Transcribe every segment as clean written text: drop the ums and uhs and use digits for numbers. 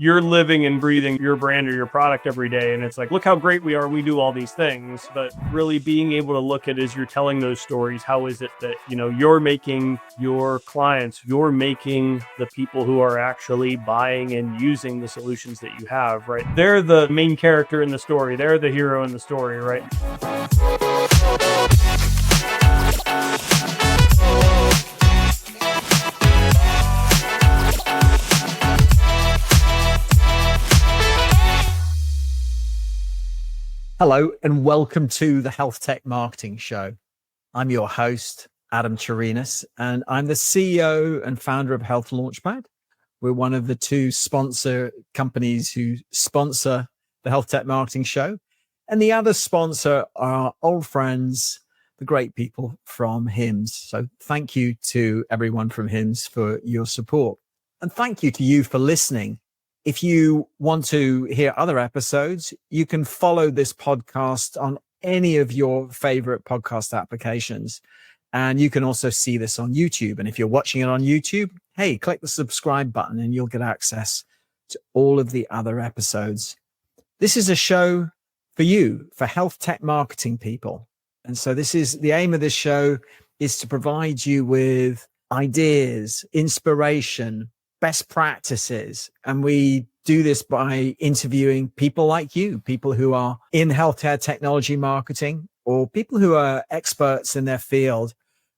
you're living and breathing your brand or your product every day, and it's like, look how great we are, we do all these things, but really being able to look at, as you're telling those stories, how is it that, you're making your clients, you're making the people who are actually buying and using the solutions that you have, right? They're the main character in the story. They're the hero in the story, right? Hello and welcome to the HealthTech Marketing Show. I'm your host, Adam Chirinas, and I'm the CEO and founder of Health Launchpad. We're one of the two sponsor companies who sponsor the HealthTech Marketing Show. And the other sponsor are old friends, the great people from HIMSS. So thank you to everyone from HIMSS for your support. And thank you to you for listening. If you want to hear other episodes, you can follow this podcast on any of your favorite podcast applications. And you can also see this on YouTube. And if you're watching it on YouTube, hey, click the subscribe button and you'll get access to all of the other episodes. This is a show for you, for health tech marketing people. And so this is the aim of this show, is to provide you with ideas, inspiration, best practices. And we do this by interviewing people like you, people who are in healthcare technology marketing, or people who are experts in their field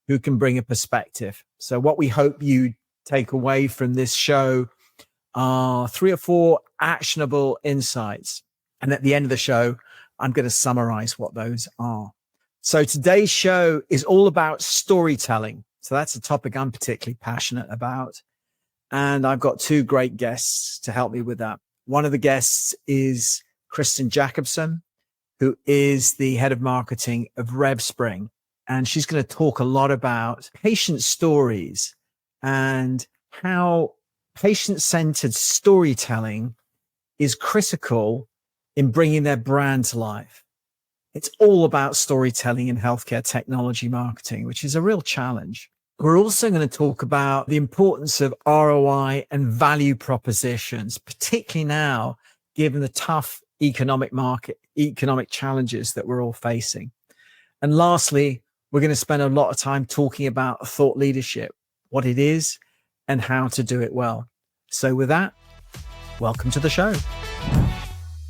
who can bring a perspective. So what we hope you take away from this show are 3 or 4 actionable insights. And at the end of the show, I'm going to summarize what those are. So today's show is all about storytelling. So that's a topic I'm particularly passionate about. And I've got 2 great guests to help me with that. One of the guests is Kristen Jacobsen, who is the head of marketing of RevSpring. And she's going to talk a lot about patient stories and how patient-centered storytelling is critical in bringing their brand to life. It's all about storytelling in healthcare technology marketing, which is a real challenge. We're also going to talk about the importance of ROI and value propositions, particularly now, given the tough economic challenges that we're all facing. And lastly, we're going to spend a lot of time talking about thought leadership, what it is and how to do it well. So with that, welcome to the show.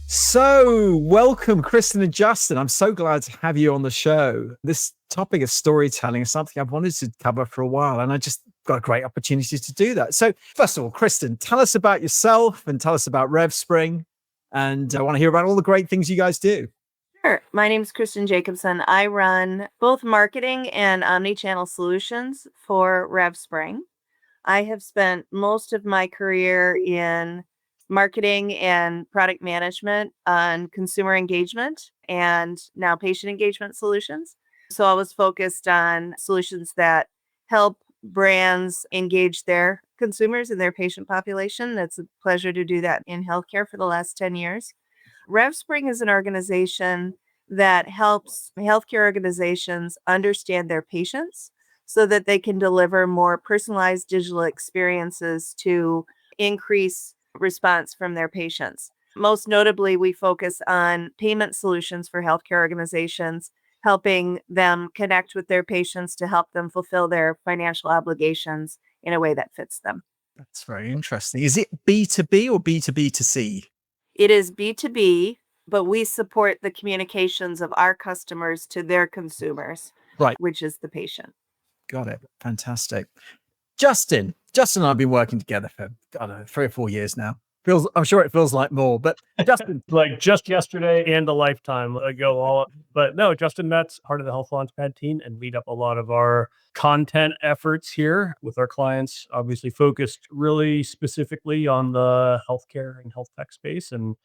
So welcome, Kristen and Justin. I'm so glad to have you on the show. This topic of storytelling is something I've wanted to cover for a while, and I just got a great opportunity to do that. So first of all, Kristen, tell us about yourself and tell us about RevSpring. And I want to hear about all the great things you guys do. Sure. My name is Kristen Jacobsen. I run both marketing and omnichannel solutions for RevSpring. I have spent most of my career in marketing and product management on consumer engagement and now patient engagement solutions. So I was focused on solutions that help brands engage their consumers and their patient population. It's a pleasure to do that in healthcare for the last 10 years. RevSpring is an organization that helps healthcare organizations understand their patients so that they can deliver more personalized digital experiences to increase response from their patients. Most notably, we focus on payment solutions for healthcare organizations, helping them connect with their patients to help them fulfill their financial obligations in a way that fits them. That's very interesting. Is it B2B or B2B2C? It is B2B, but we support the communications of our customers to their consumers, right, which is the patient. Got it. Fantastic. Justin and I have been working together for, 3 or 4 years now. I'm sure it feels like more, but Justin. Like just yesterday and a lifetime ago. But no, Justin Metz, part of the Health Launchpad team, and lead up a lot of our content efforts here with our clients, obviously focused really specifically on the healthcare and health tech space. And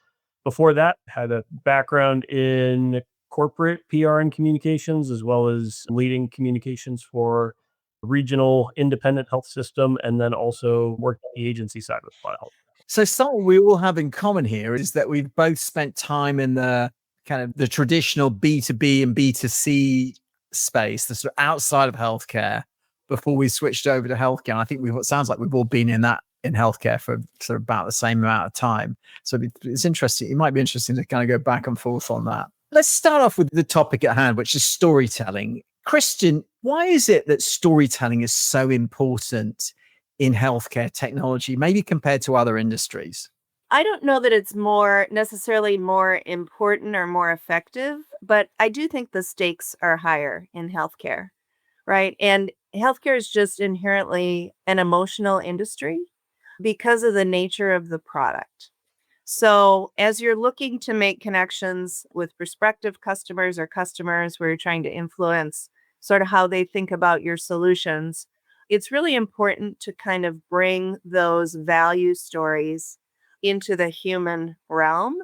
before that, had a background in corporate PR and communications, as well as leading communications for regional independent health system, and then also worked the agency side with health. So something we all have in common here is that we've both spent time in the kind of the traditional B2B and B2C space, the sort of outside of healthcare, before we switched over to healthcare. And I think it sounds like we've all been in that in healthcare for sort of about the same amount of time. So it's interesting. It might be interesting to kind of go back and forth on that. Let's start off with the topic at hand, which is storytelling. Kristen, why is it that storytelling is so important in healthcare technology, maybe compared to other industries? I don't know that it's necessarily more important or more effective, but I do think the stakes are higher in healthcare, right? And healthcare is just inherently an emotional industry because of the nature of the product. So, as you're looking to make connections with prospective customers or customers where you're trying to influence sort of how they think about your solutions, it's really important to kind of bring those value stories into the human realm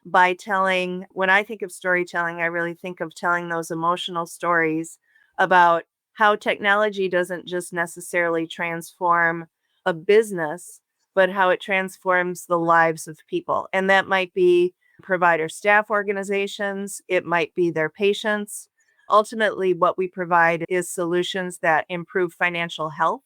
by telling, when I think of storytelling, I really think of telling those emotional stories about how technology doesn't just necessarily transform a business, but how it transforms the lives of people. And that might be provider staff organizations, it might be their patients. Ultimately, what we provide is solutions that improve financial health,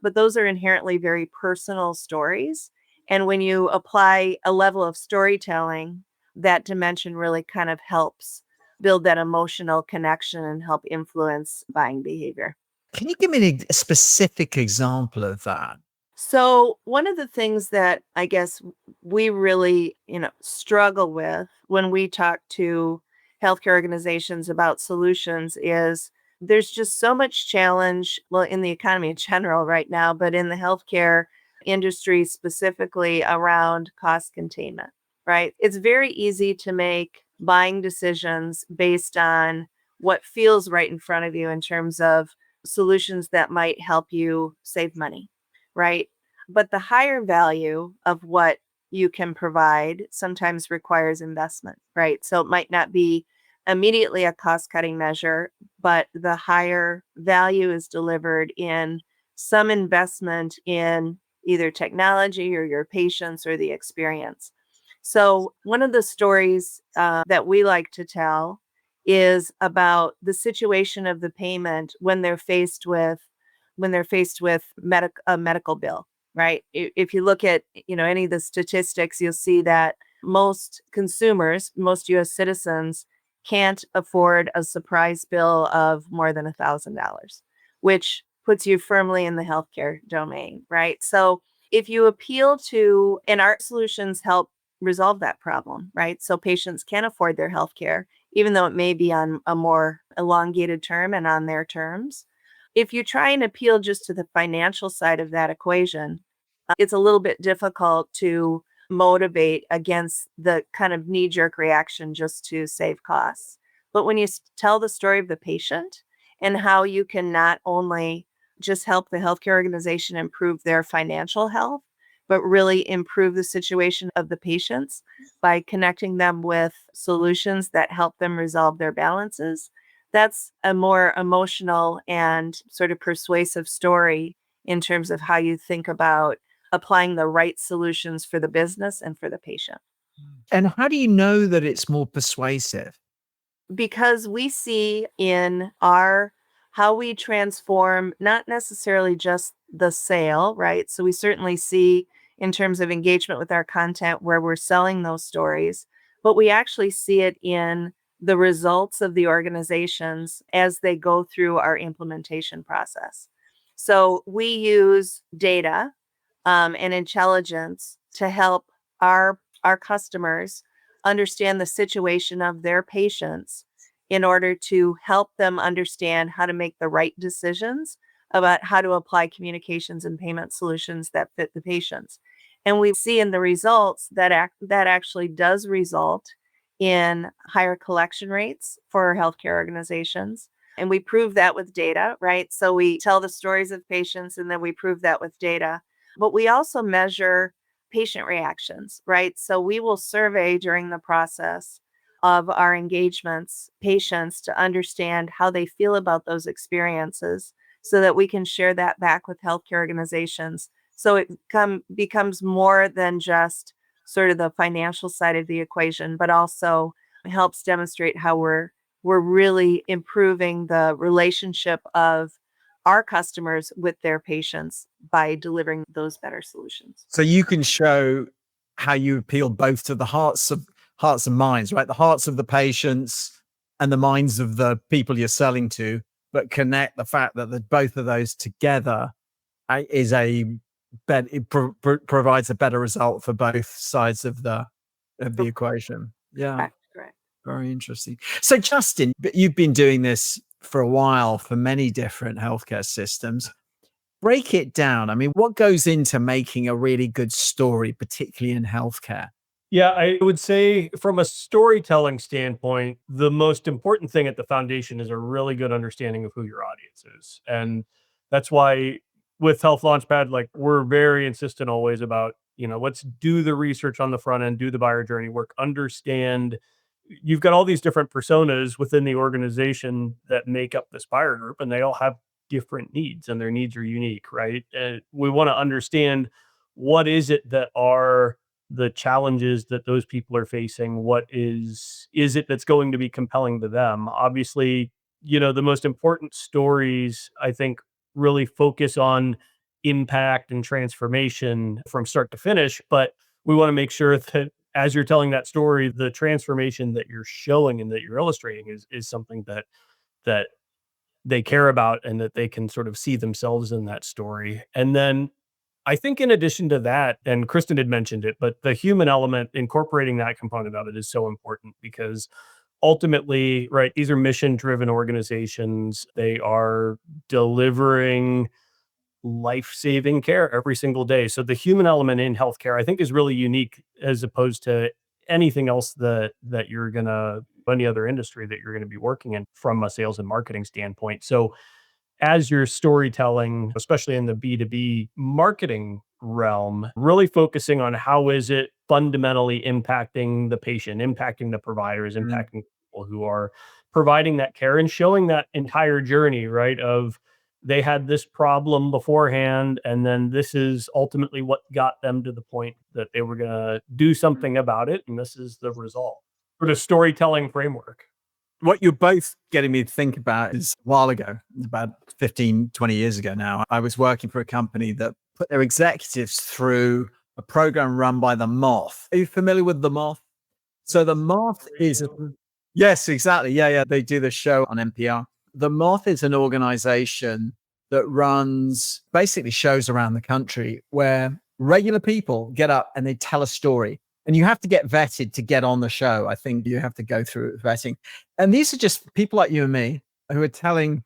but those are inherently very personal stories. And when you apply a level of storytelling, that dimension really kind of helps build that emotional connection and help influence buying behavior. Can you give me a specific example of that? So, one of the things that I guess we really, struggle with when we talk to healthcare organizations about solutions is there's just so much challenge, well, in the economy in general right now, but in the healthcare industry specifically around cost containment, right? It's very easy to make buying decisions based on what feels right in front of you in terms of solutions that might help you save money, right? But the higher value of what you can provide sometimes requires investment, right? So it might not be immediately a cost cutting measure, but the higher value is delivered in some investment in either technology or your patients or the experience. So one of the stories that we like to tell is about the situation of the payment when they're faced with a medical bill, right? If you look at, any of the statistics, you'll see that most consumers, most US citizens can't afford a surprise bill of more than $1,000, which puts you firmly in the healthcare domain, right? So if you appeal to, and our solutions help resolve that problem, right? So patients can afford their healthcare, even though it may be on a more elongated term and on their terms. If you try and appeal just to the financial side of that equation, it's a little bit difficult to motivate against the kind of knee jerk reaction just to save costs. But when you tell the story of the patient and how you can not only just help the healthcare organization improve their financial health, but really improve the situation of the patients by connecting them with solutions that help them resolve their balances, that's a more emotional and sort of persuasive story in terms of how you think about applying the right solutions for the business and for the patient. And how do you know that it's more persuasive? Because we see in our how we transform not necessarily just the sale, right? So we certainly see in terms of engagement with our content where we're selling those stories, but we actually see it in the results of the organizations as they go through our implementation process. So we use data and intelligence to help our customers understand the situation of their patients in order to help them understand how to make the right decisions about how to apply communications and payment solutions that fit the patients. And we see in the results that that actually does result in higher collection rates for healthcare organizations. And we prove that with data, right? So we tell the stories of patients and then we prove that with data. But we also measure patient reactions, right? So we will survey during the process of our engagements patients to understand how they feel about those experiences so that we can share that back with healthcare organizations. So it becomes more than just sort of the financial side of the equation, but also helps demonstrate how we're really improving the relationship of our customers with their patients by delivering those better solutions. So you can show how you appeal both to the hearts and minds, right? The hearts of the patients and the minds of the people you're selling to, but connect the fact that both of those together is provides a better result for both sides of the equation. Yeah. Correct. Very interesting. So Justin, you've been doing this for a while for many different healthcare systems. Break it down. I mean, what goes into making a really good story, particularly in healthcare? Yeah, I would say from a storytelling standpoint, the most important thing at the foundation is a really good understanding of who your audience is. And that's why with Health Launchpad, like we're very insistent always about, let's do the research on the front end, do the buyer journey work, understand you've got all these different personas within the organization that make up this buyer group, and they all have different needs and their needs are unique, right? And we want to understand what is it that are the challenges that those people are facing. What is it that's going to be compelling to them? Obviously, the most important stories, I think, really focus on impact and transformation from start to finish, but we want to make sure that as you're telling that story, the transformation that you're showing and that you're illustrating is something that they care about and that they can sort of see themselves in that story. And then I think in addition to that, and Kristen had mentioned it, but the human element, incorporating that component of it is so important because ultimately, right, these are mission driven organizations. They are delivering life-saving care every single day. So the human element in healthcare, I think, is really unique as opposed to anything else that you're gonna any other industry that you're gonna be working in from a sales and marketing standpoint. So as you're storytelling, especially in the B2B marketing realm, really focusing on how is it fundamentally impacting the patient, impacting the providers, Mm. impacting people who are providing that care and showing that entire journey, right? Of they had this problem beforehand, and then this is ultimately what got them to the point that they were going to do something about it. And this is the result. Sort of storytelling framework. What you're both getting me to think about is a while ago, about 15, 20 years ago now, I was working for a company that put their executives through a program run by the Moth. Are you familiar with the Moth? So the Moth is, yes, exactly. Yeah. They do the show on NPR. The Moth is an organization that runs basically shows around the country where regular people get up and they tell a story. And you have to get vetted to get on the show. I think you have to go through vetting. And these are just people like you and me who are telling,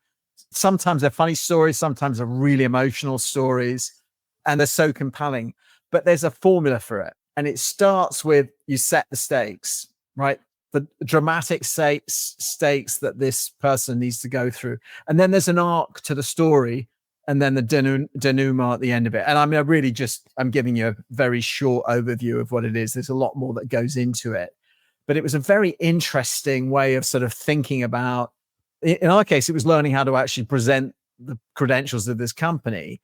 sometimes they're funny stories, sometimes they're really emotional stories, and they're so compelling. But there's a formula for it. And it starts with you set the stakes, right? The dramatic stakes that this person needs to go through. And then there's an arc to the story, and then the denouement at the end of it. And I mean, I'm giving you a very short overview of what it is. There's a lot more that goes into it. But it was a very interesting way of sort of thinking about, in our case, it was learning how to actually present the credentials of this company,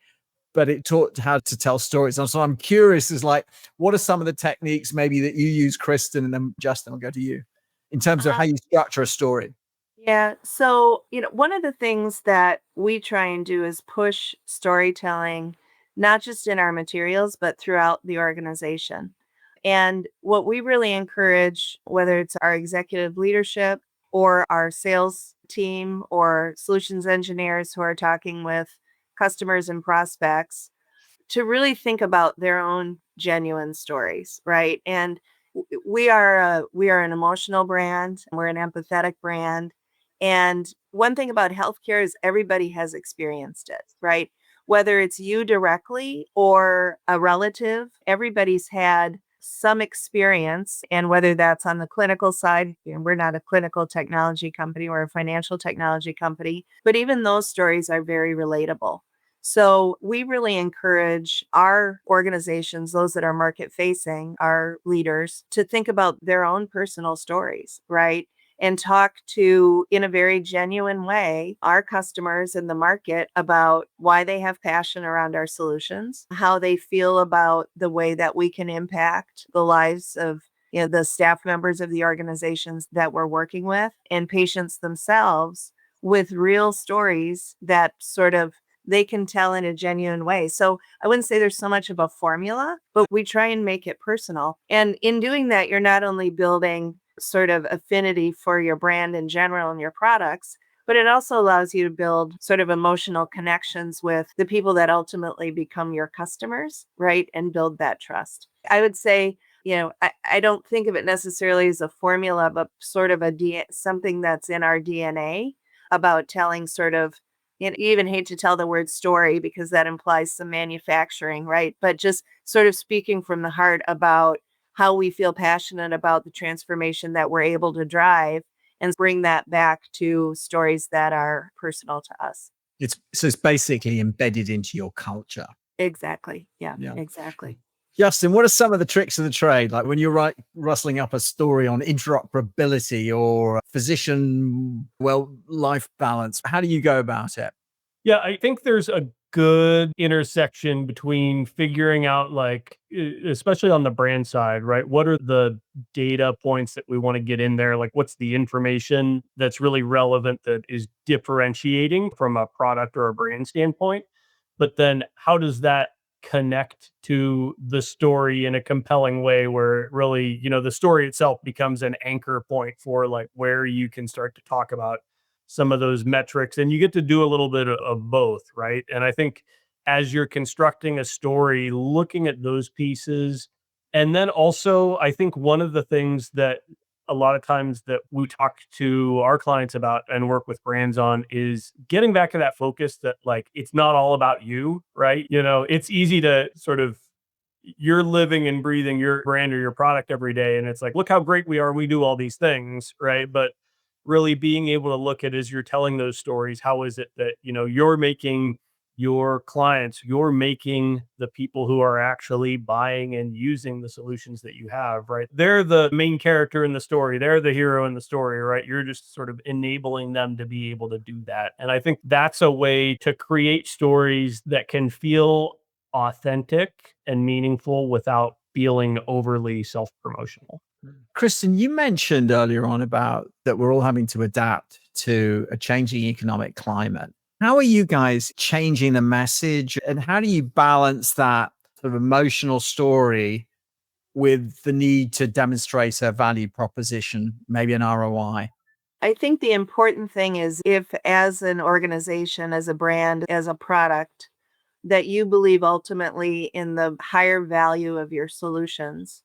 but it taught how to tell stories. And so I'm curious, is like, what are some of the techniques maybe that you use, Kristen, and then Justin, I'll go to you, in terms of how you structure a story? Yeah. So, one of the things that we try and do is push storytelling, not just in our materials, but throughout the organization. And what we really encourage, whether it's our executive leadership or our sales team or solutions engineers who are talking with customers and prospects, to really think about their own genuine stories, right? And we are an emotional brand, we're an empathetic brand. And one thing about healthcare is everybody has experienced it, right? Whether it's you directly or a relative, everybody's had some experience. And whether that's on the clinical side, we're not a clinical technology company, we're a financial technology company, but even those stories are very relatable. So we really encourage our organizations, those that are market facing, our leaders, to think about their own personal stories, right? And talk to, in a very genuine way, our customers in the market about why they have passion around our solutions, how they feel about the way that we can impact the lives of the staff members of the organizations that we're working with and patients themselves with real stories that sort of they can tell in a genuine way. So I wouldn't say there's so much of a formula, but we try and make it personal. And in doing that, you're not only building sort of affinity for your brand in general and your products, but it also allows you to build sort of emotional connections with the people that ultimately become your customers, right? And build that trust. I would say, I don't think of it necessarily as a formula, but sort of something that's in our DNA about telling sort of, you even hate to tell the word story because that implies some manufacturing, right? But just sort of speaking from the heart about how we feel passionate about the transformation that we're able to drive and bring that back to stories that are personal to us. It's basically embedded into your culture. Exactly. Yeah, Yeah. exactly. Justin, what are some of the tricks of the trade? Like when you're rustling up a story on interoperability or physician life balance, how do you go about it? Yeah, I think there's a good intersection between figuring out, like, especially on the brand side, right? What are the data points that we want to get in there? Like, what's the information that's really relevant that is differentiating from a product or a brand standpoint? But then how does that connect to the story in a compelling way where really, the story itself becomes an anchor point for like where you can start to talk about some of those metrics, and you get to do a little bit of both, right? And I think as you're constructing a story, looking at those pieces, and then also I think one of the things that a lot of times that we talk to our clients about and work with brands on is getting back to that focus that, like, it's not all about you, right? It's easy to sort of, you're living and breathing your brand or your product every day, and it's like, look how great we are, we do all these things, right? But really being able to look at, as you're telling those stories, how is it that you're making your clients, you're making the people who are actually buying and using the solutions that you have, right? They're the main character in the story, they're the hero in the story, right? You're just sort of enabling them to be able to do that. And I think that's a way to create stories that can feel authentic and meaningful without feeling overly self-promotional. Kristen, you mentioned earlier on about that we're all having to adapt to a changing economic climate. How are you guys changing the message, and how do you balance that sort of emotional story with the need to demonstrate a value proposition, maybe an ROI? I think the important thing is, if as an organization, as a brand, as a product, that you believe ultimately in the higher value of your solutions,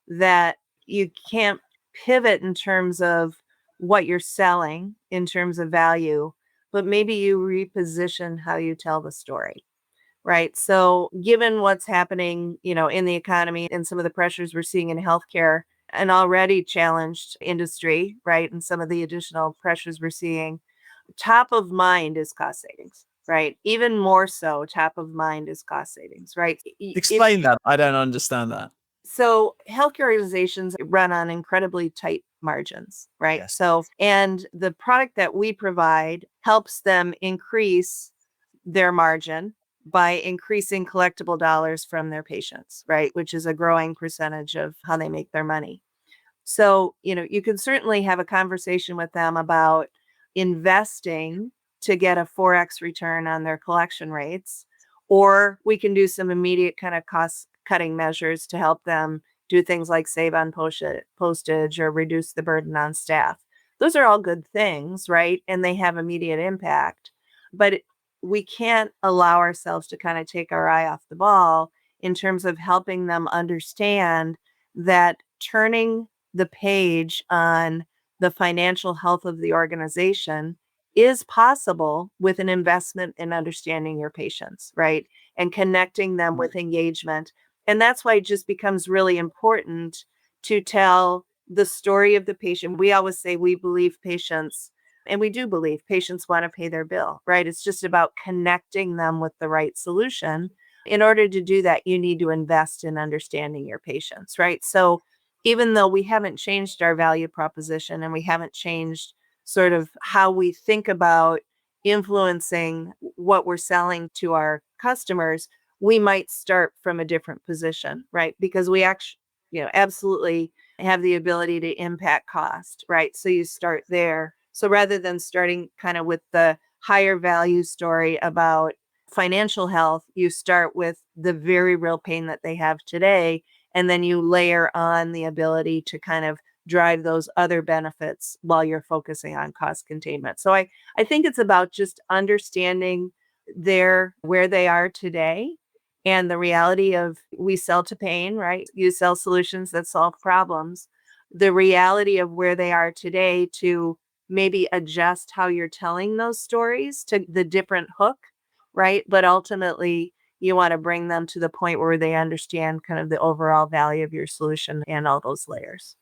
that you can't pivot in terms of what you're selling in terms of value, but maybe you reposition how you tell the story. Right. So, given what's happening, in the economy and some of the pressures we're seeing in healthcare, an already challenged industry, right, and some of the additional pressures we're seeing, top of mind is cost savings, right? Even more so, top of mind is cost savings, right? Explain that. I don't understand that. So healthcare organizations run on incredibly tight margins, right? Yes. So, and the product that we provide helps them increase their margin by increasing collectible dollars from their patients, right? Which is a growing percentage of how they make their money. So, you can certainly have a conversation with them about investing to get a 4x return on their collection rates, or we can do some immediate kind of cost cutting measures to help them do things like save on postage or reduce the burden on staff. Those are all good things, right? And they have immediate impact. But we can't allow ourselves to kind of take our eye off the ball in terms of helping them understand that turning the page on the financial health of the organization is possible with an investment in understanding your patients, right? And connecting them with engagement. And that's why it just becomes really important to tell the story of the patient. We always say we believe patients, and we do believe patients want to pay their bill, right? It's just about connecting them with the right solution. In order to do that, you need to invest in understanding your patients, right? So even though we haven't changed our value proposition and we haven't changed sort of how we think about influencing what we're selling to our customers, we might start from a different position, right? Because we actually, absolutely have the ability to impact cost, right? So you start there So rather than starting kind of with the higher value story about financial health, you start with the very real pain that they have today. And then you layer on the ability to kind of drive those other benefits while you're focusing on cost containment. So I think it's about just understanding where they are today and the reality of we sell to pain, right? You sell solutions that solve problems. The reality of where they are today to maybe adjust how you're telling those stories to the different hook, right? But ultimately, you want to bring them to the point where they understand kind of the overall value of your solution and all those layers.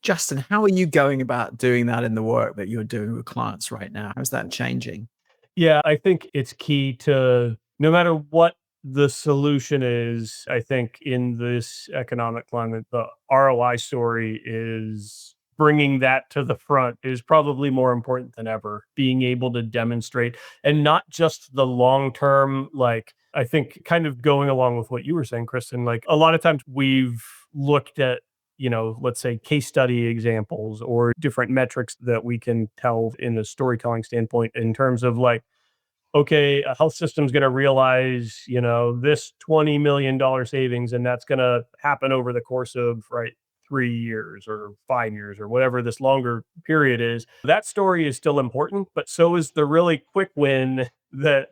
Justin, how are you going about doing that in the work that you're doing with clients right now? How's that changing? Yeah, I think it's key to no matter what the solution is, I think in this economic climate, the ROI story is bringing that to the front is probably more important than ever. Being able to demonstrate and not just the long term, like I think kind of going along with what you were saying, Kristen, like a lot of times we've looked at let's say case study examples or different metrics that we can tell in a storytelling standpoint in terms of like, okay, a health system's going to realize, this $20 million savings, and that's going to happen over the course of, right, 3 years or 5 years or whatever this longer period is. That story is still important, but so is the really quick win that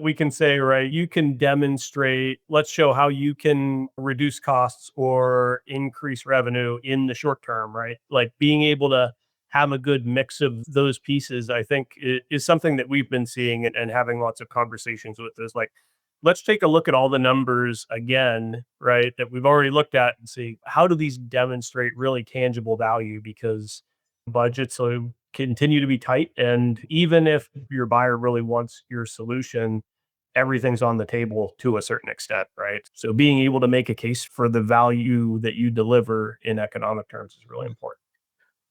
we can say, right, you can demonstrate, let's show how you can reduce costs or increase revenue in the short term, right? Like being able to have a good mix of those pieces, I think is something that we've been seeing and having lots of conversations with is like, let's take a look at all the numbers again, right? That we've already looked at and see how do these demonstrate really tangible value because budgets will continue to be tight. And even if your buyer really wants your solution, everything's on the table to a certain extent, right? So being able to make a case for the value that you deliver in economic terms is really important.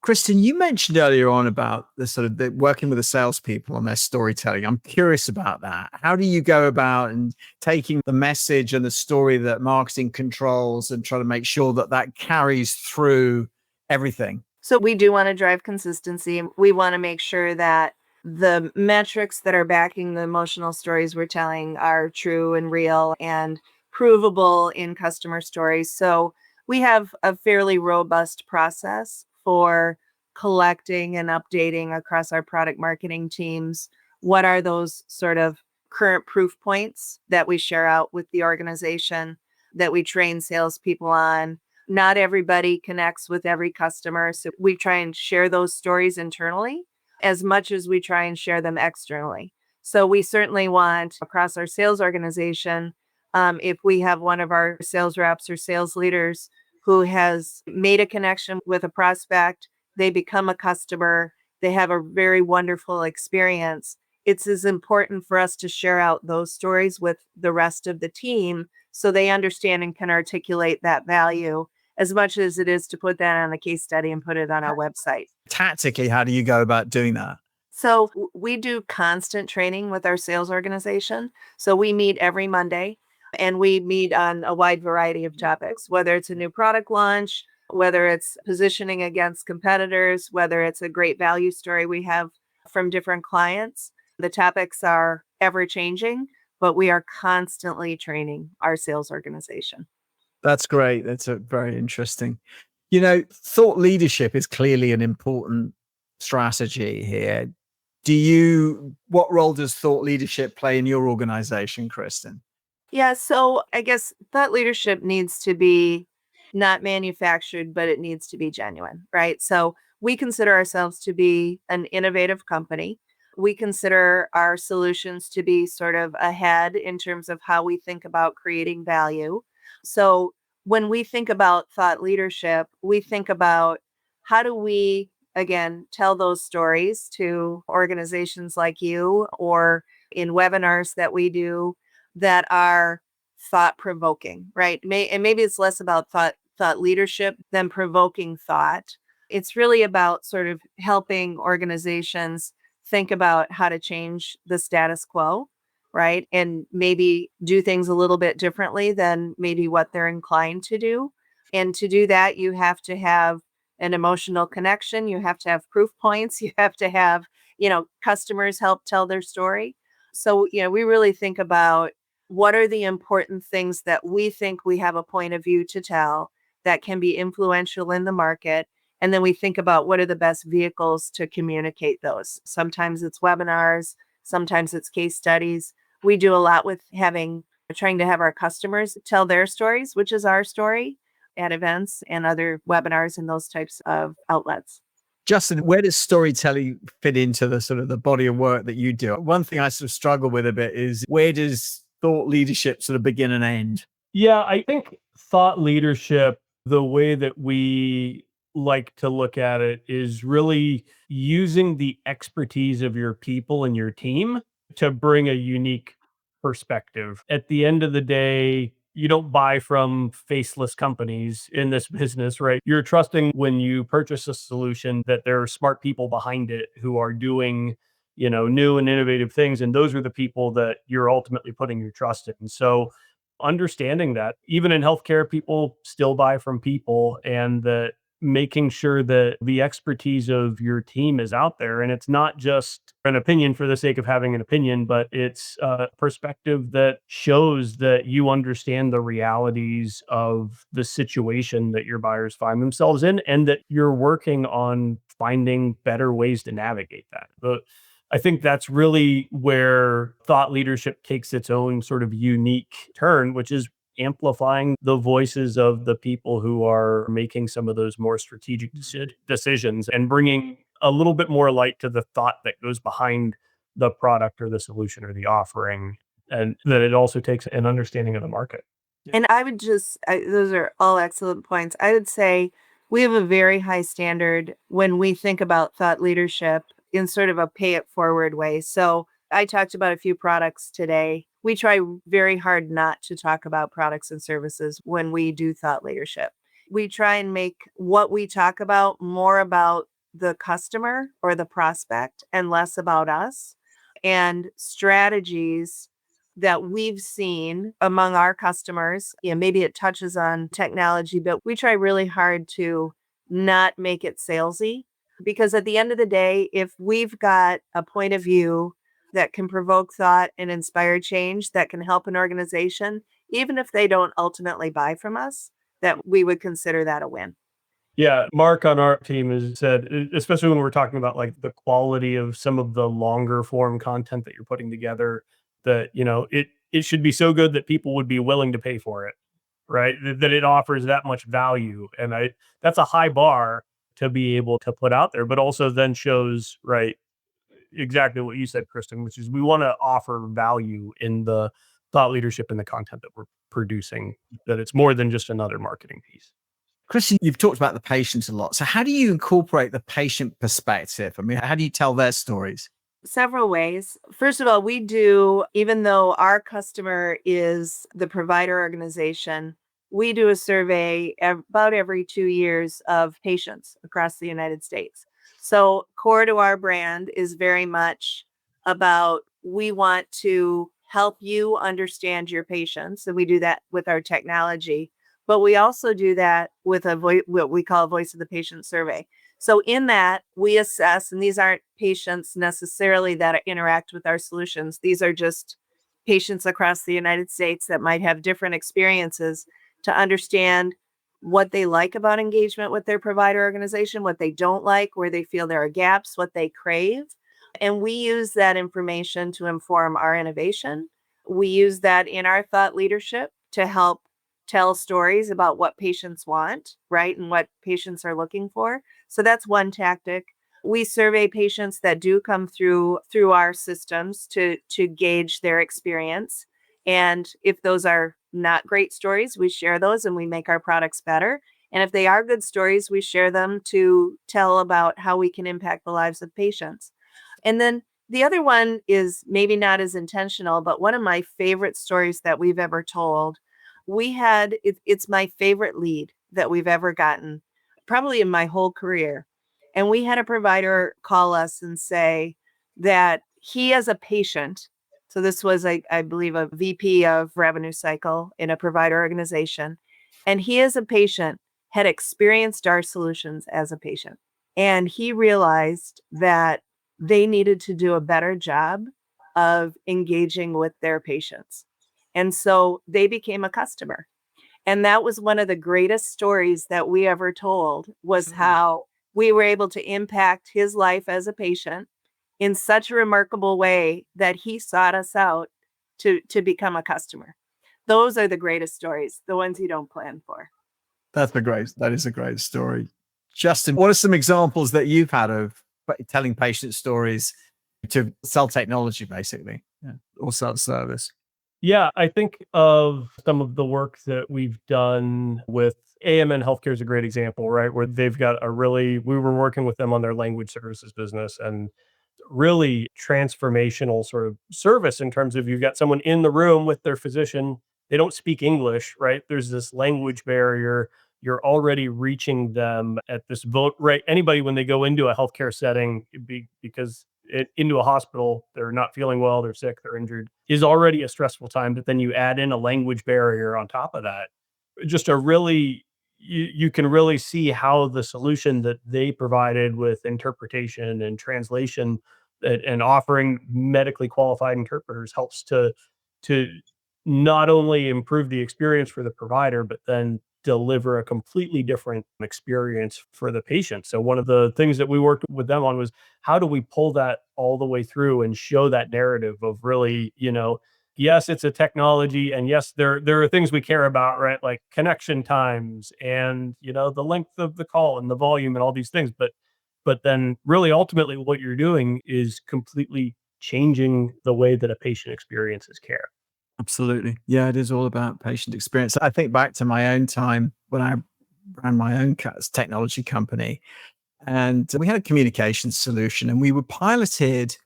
Kristen, you mentioned earlier on about the sort of working with the salespeople on their storytelling. I'm curious about that. How do you go about and taking the message and the story that marketing controls and try to make sure that that carries through everything? So we do want to drive consistency. We want to make sure that the metrics that are backing the emotional stories we're telling are true and real and provable in customer stories. So we have a fairly robust process for collecting and updating across our product marketing teams. What are those sort of current proof points that we share out with the organization that we train salespeople on? Not everybody connects with every customer. So we try and share those stories internally as much as we try and share them externally. So we certainly want across our sales organization, if we have one of our sales reps or sales leaders who has made a connection with a prospect, they become a customer, they have a very wonderful experience. It's as important for us to share out those stories with the rest of the team so they understand and can articulate that value as much as it is to put that on a case study and put it on our website. Tactically, how do you go about doing that? So we do constant training with our sales organization. So we meet every Monday and we meet on a wide variety of topics, whether it's a new product launch, whether it's positioning against competitors, whether it's a great value story we have from different clients. The topics are ever changing, but we are constantly training our sales organization. That's great. That's a very interesting. Thought leadership is clearly an important strategy here. What role does thought leadership play in your organization, Kristen? Yeah, so I guess thought leadership needs to be not manufactured, but it needs to be genuine, right? So we consider ourselves to be an innovative company. We consider our solutions to be sort of ahead in terms of how we think about creating value. So when we think about thought leadership, we think about how do we, again, tell those stories to organizations like you or in webinars that we do that are thought provoking, right? And maybe it's less about thought leadership than provoking thought. It's really about sort of helping organizations think about how to change the status quo, right? And maybe do things a little bit differently than maybe what they're inclined to do. And to do that, you have to have an emotional connection. You have to have proof points. You have to have, customers help tell their story. So, we really think about what are the important things that we think we have a point of view to tell that can be influential in the market. And then we think about what are the best vehicles to communicate those. Sometimes it's webinars, sometimes it's case studies. We do a lot with trying to have our customers tell their stories, which is our story, at events and other webinars and those types of outlets. Justin, where does storytelling fit into the sort of the body of work that you do? One thing I sort of struggle with a bit is, where does thought leadership sort of begin and end? Yeah, I think thought leadership, the way that we like to look at it, is really using the expertise of your people and your team to bring a unique perspective. At the end of the day, you don't buy from faceless companies in this business, right? You're trusting when you purchase a solution that there are smart people behind it who are doing, new and innovative things. And those are the people that you're ultimately putting your trust in. So understanding that even in healthcare, people still buy from people, and that making sure that the expertise of your team is out there. And it's not just an opinion for the sake of having an opinion, but it's a perspective that shows that you understand the realities of the situation that your buyers find themselves in, and that you're working on finding better ways to navigate that. But I think that's really where thought leadership takes its own sort of unique turn, which is amplifying the voices of the people who are making some of those more strategic decisions, and bringing a little bit more light to the thought that goes behind the product or the solution or the offering. And that it also takes an understanding of the market. And I would those are all excellent points. I would say we have a very high standard when we think about thought leadership in sort of a pay it forward way. So I talked about a few products today. We try very hard not to talk about products and services when we do thought leadership. We try and make what we talk about more about the customer or the prospect and less about us, and strategies that we've seen among our customers. Maybe it touches on technology, but we try really hard to not make it salesy, because at the end of the day, if we've got a point of view that can provoke thought and inspire change, that can help an organization, even if they don't ultimately buy from us, that we would consider that a win. Yeah, Mark on our team has said, especially when we're talking about like the quality of some of the longer form content that you're putting together, that it should be so good that people would be willing to pay for it, right? That it offers that much value, and that's a high bar to be able to put out there, but also then shows, right, exactly what you said, Kristen, which is we want to offer value in the thought leadership and the content that we're producing, that it's more than just another marketing piece. Kristen, you've talked about the patients a lot. So how do you incorporate the patient perspective? I mean, how do you tell their stories? Several ways. First of all, we do, even though our customer is the provider organization, we do a survey about every 2 years of patients across the United States. So core to our brand is very much about, we want to help you understand your patients. And we do that with our technology, but we also do that with what we call a voice of the patient survey. So in that, we assess, and these aren't patients necessarily that interact with our solutions. These are just patients across the United States that might have different experiences, to understand what they like about engagement with their provider organization, what they don't like, where they feel there are gaps, what they crave. And we use that information to inform our innovation. We use that in our thought leadership to help tell stories about what patients want, right? And what patients are looking for. So that's one tactic. We survey patients that do come through our systems to gauge their experience. And if those are not great stories, we share those and we make our products better. And if they are good stories, we share them to tell about how we can impact the lives of patients. And then the other one is maybe not as intentional, but one of my favorite stories that we've ever told. It's my favorite lead that we've ever gotten, probably in my whole career. And we had a provider call us and say that he, as a patient, so this was, I believe, a VP of revenue cycle in a provider organization, and he, as a patient, had experienced our solutions as a patient. And he realized that they needed to do a better job of engaging with their patients. And so they became a customer. And that was one of the greatest stories that we ever told, was how we were able to impact his life as a patient in such a remarkable way that he sought us out to become a customer. Those are the greatest stories, the ones you don't plan for. That is a great story. Justin, what are some examples that you've had of telling patient stories to sell technology, basically, or sell service? Yeah, I think of some of the work that we've done with AMN Healthcare is a great example, right? Where they've got we were working with them on their language services business, and really transformational sort of service in terms of you've got someone in the room with their physician. They don't speak English, right? There's this language barrier. You're already reaching them at this vote, right? Anybody, when they go into a healthcare setting, into a hospital, they're not feeling well, they're sick, they're injured, is already a stressful time. But then you add in a language barrier on top of that. Just you can really see how the solution that they provided with interpretation and translation and offering medically qualified interpreters helps to not only improve the experience for the provider, but then deliver a completely different experience for the patient. So one of the things that we worked with them on was, how do we pull that all the way through and show that narrative of really, yes, it's a technology, and yes, there are things we care about, right? Like connection times and, the length of the call and the volume and all these things. But then really ultimately what you're doing is completely changing the way that a patient experiences care. Absolutely. Yeah, it is all about patient experience. I think back to my own time when I ran my own technology company, and we had a communication solution, and we were piloted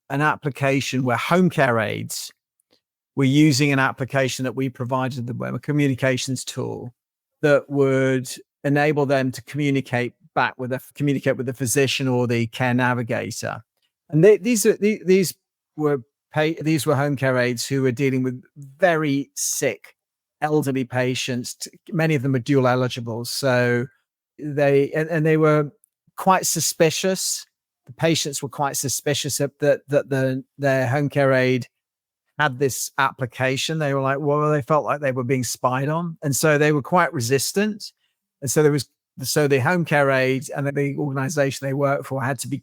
an application where home care aides were using an application that we provided them, a communications tool that would enable them to communicate with the physician or the care navigator. And these were home care aides who were dealing with very sick elderly patients. Many of them are dual eligible, so they were quite suspicious. The patients were quite suspicious that their home care aide had this application. They were like, well, they felt like they were being spied on, and so they were quite resistant. And so the home care aide and the organization they work for had to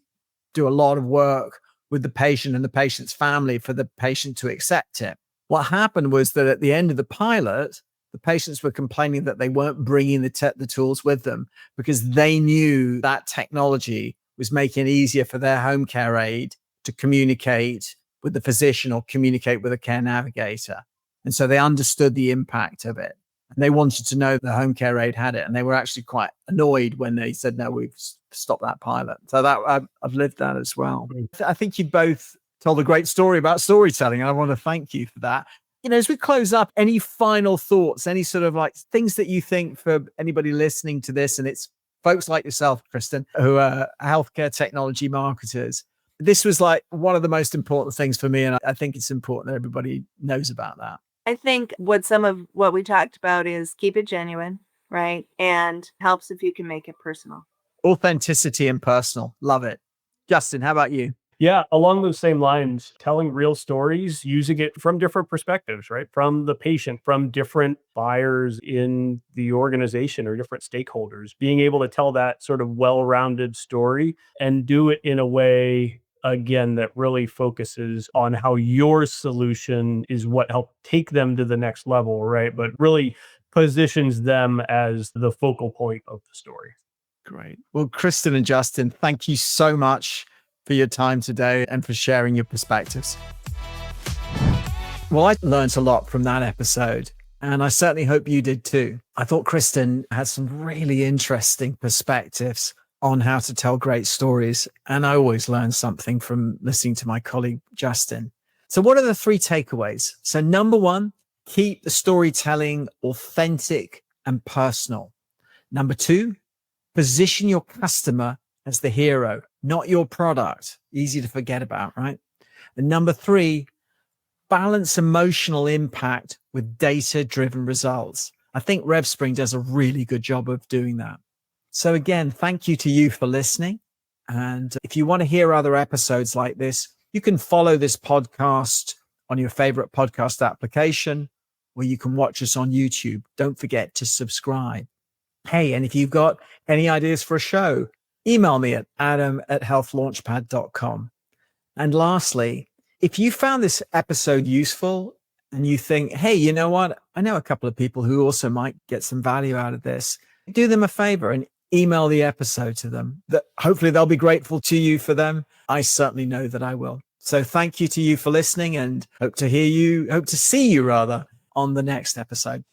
do a lot of work with the patient and the patient's family for the patient to accept it. What happened was that at the end of the pilot, the patients were complaining that they weren't bringing the tools with them because they knew that technology was making it easier for their home care aide to communicate with the physician or communicate with a care navigator. And so they understood the impact of it. And they wanted to know the home care aide had it. And they were actually quite annoyed when they said, no, we've stopped that pilot. So that I've lived that as well. I think you both told a great story about storytelling. And I want to thank you for that. As we close up, any final thoughts, any sort of like things that you think for anybody listening to this, and it's folks like yourself, Kristen, who are healthcare technology marketers. This was like one of the most important things for me. And I think it's important that everybody knows about that. I think some of what we talked about is keep it genuine, right? And helps if you can make it personal. Authenticity and personal. Love it. Justin, how about you? Yeah, along those same lines, telling real stories, using it from different perspectives, right? From the patient, from different buyers in the organization or different stakeholders, being able to tell that sort of well-rounded story and do it in a way, again, that really focuses on how your solution is what helped take them to the next level, right? But really positions them as the focal point of the story. Great. Well, Kristen and Justin, thank you so much for your time today and for sharing your perspectives. Well, I learned a lot from that episode, and I certainly hope you did too. I thought Kristen had some really interesting perspectives on how to tell great stories, and I always learn something from listening to my colleague, Justin. So what are the 3 takeaways? So number 1, keep the storytelling authentic and personal. Number 2, position your customer as the hero, not your product. Easy to forget about, right? And number 3, balance emotional impact with data-driven results. I think RevSpring does a really good job of doing that. So again, thank you to you for listening. And if you want to hear other episodes like this, you can follow this podcast on your favorite podcast application, or you can watch us on YouTube. Don't forget to subscribe. Hey, and if you've got any ideas for a show, email me at adam@healthlaunchpad.com. And lastly, if you found this episode useful and you think, hey, you know what? I know a couple of people who also might get some value out of this. Do them a favor and email the episode to them. That hopefully they'll be grateful to you for them. I certainly know that I will. So thank you to you for listening, and hope to see you on the next episode.